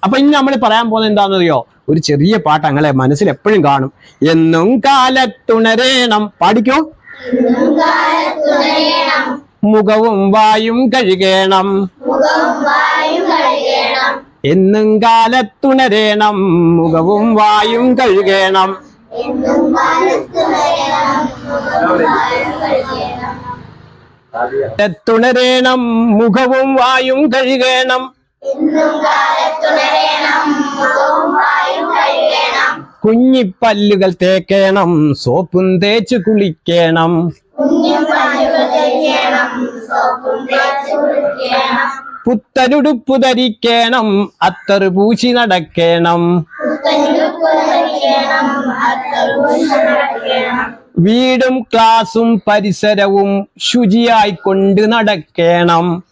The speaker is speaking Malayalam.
അപ്പൊ ഇനി നമ്മൾ പറയാൻ പോകുന്നത് എന്താണെന്നറിയോ? ഒരു ചെറിയ പാട്ട് അങ്ങളെ മനസ്സിൽ എപ്പോഴും കാണും. എന്നും കാലത്തുണരേണം. പാടിക്കോ. മുഖവും വായും കഴുകേണം. എന്നും കാലത്തുണരേണം. മുഖവും വായും കഴുകേണം. തുണരേണം. മുഖവും വായും കഴുകേണം. കുഞ്ഞിപ്പല്ലുകൾ തേക്കേണം. സോപ്പും തേച്ച് കുളിക്കണം. പുത്തനുടുപ്പു ധരിക്കണം. അത്തറ് പൂശി നടക്കണം. വീടും ക്ലാസും പരിസരവും ശുചിയായി കൊണ്ട് നടക്കണം.